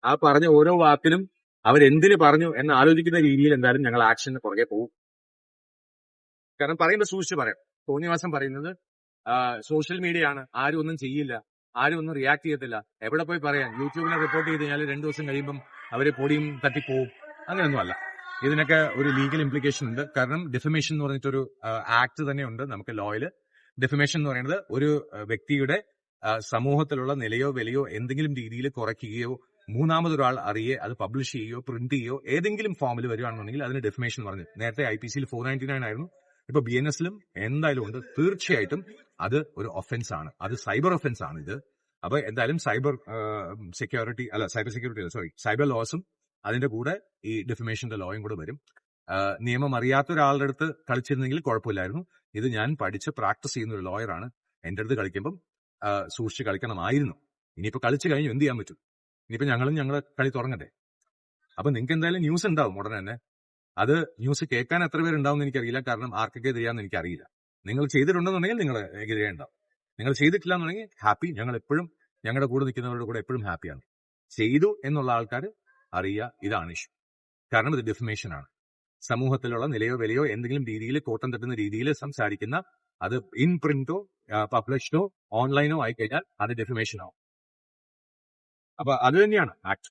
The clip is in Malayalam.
ആ പറഞ്ഞ ഓരോ വാക്കിനും അവരെന്തിന് പറഞ്ഞു എന്ന് ആലോചിക്കുന്ന രീതിയിൽ എന്തായാലും ഞങ്ങൾ ആക്ഷന് പുറകെ പോകും. കാരണം പറയുമ്പോൾ സൂക്ഷിച്ച് പറയാം. തോന്നിവാസം പറയുന്നത് സോഷ്യൽ മീഡിയ ആണ്, ആരും ഒന്നും ചെയ്യില്ല, ആരും ഒന്നും റിയാക്ട് ചെയ്യത്തില്ല, എവിടെ പോയി പറയാൻ, യൂട്യൂബിനെ റിപ്പോർട്ട് ചെയ്ത് കഴിഞ്ഞാൽ 2 ദിവസം കഴിയുമ്പം അവര് പൊടിയും തട്ടിപ്പോവും. അങ്ങനെയൊന്നും അല്ല. ഇതിനൊക്കെ ഒരു ലീഗൽ ഇംപ്ലിക്കേഷൻ ഉണ്ട്. കാരണം ഡിഫമേഷൻ എന്ന് പറഞ്ഞിട്ടൊരു ആക്ട് തന്നെ ഉണ്ട് നമുക്ക് ലോയില്. ഡിഫമേഷൻ എന്ന് പറയുന്നത് ഒരു വ്യക്തിയുടെ സമൂഹത്തിലുള്ള നിലയോ വിലയോ എന്തെങ്കിലും രീതിയിൽ കുറയ്ക്കുകയോ മൂന്നാമതൊരാൾ അറിയെ അത് പബ്ലിഷ് ചെയ്യുകയോ പ്രിന്റ് ചെയ്യുകയോ ഏതെങ്കിലും ഫോമിൽ വരികയാണെന്നുണ്ടെങ്കിൽ അതിന് ഡെഫമേഷൻ പറഞ്ഞു. നേരത്തെ IPC 499 ആയിരുന്നു, ഇപ്പൊ BNS-ലും എന്തായാലും ഉണ്ട്. തീർച്ചയായിട്ടും അത് ഒരു ഒഫൻസ് ആണ്, അത് സൈബർ ഒഫൻസ് ആണ് ഇത്. അപ്പൊ എന്തായാലും സൈബർ ലോസും അതിന്റെ കൂടെ ഈ ഡിഫമേഷന്റെ ലോയും കൂടെ വരും. നിയമം അറിയാത്ത ഒരാളുടെ അടുത്ത് കളിച്ചിരുന്നെങ്കിൽ കുഴപ്പമില്ലായിരുന്നു. ഇത് ഞാൻ പഠിച്ച് പ്രാക്ടീസ് ചെയ്യുന്ന ഒരു ലോയറാണ്. എന്റെ അടുത്ത് കളിക്കുമ്പം സൂക്ഷിച്ച് കളിക്കണമായിരുന്നു. ഇനിയിപ്പോ കളിച്ചു കഴിഞ്ഞു എന്ത് ചെയ്യാൻ പറ്റും? ഇനിയിപ്പോ ഞങ്ങളെ കളി തുടങ്ങട്ടെ. അപ്പൊ നിങ്ങൾക്ക് എന്തായാലും ന്യൂസ് ഉണ്ടാവും ഉടനെ തന്നെ. അത് ന്യൂസ് കേൾക്കാൻ എത്ര പേരുണ്ടാവും എന്ന് എനിക്കറിയില്ല, കാരണം ആർക്കൊക്കെ എതിരെയാന്ന് എനിക്കറിയില്ല. നിങ്ങൾ ചെയ്തിട്ടുണ്ടെന്നുണ്ടെങ്കിൽ നിങ്ങൾ എതിരെ ഉണ്ടാവും. നിങ്ങൾ ചെയ്തിട്ടില്ല എന്നുണ്ടെങ്കിൽ ഹാപ്പി. ഞങ്ങൾ എപ്പോഴും ഞങ്ങളുടെ കൂടെ നിൽക്കുന്നവരുടെ കൂടെ എപ്പോഴും ഹാപ്പിയാണ്. ചെയ്തു എന്നുള്ള ആൾക്കാർ അറിയുക, ഇതാണ് ഇഷ്യൂ. കാരണം ഇത് ഡിഫമേഷൻ ആണ്. സമൂഹത്തിലുള്ള നിലയോ വിലയോ എന്തെങ്കിലും രീതിയിൽ കോട്ടം തട്ടുന്ന രീതിയിൽ സംസാരിക്കുന്ന, അത് ഇൻ പ്രിന്റോ പബ്ലിഷ്ഡോ ഓൺലൈനോ ആയിക്കഴിഞ്ഞാൽ അത് ഡിഫമേഷൻ ആവും. അപ്പൊ അത് തന്നെയാണ് ആക്ട്.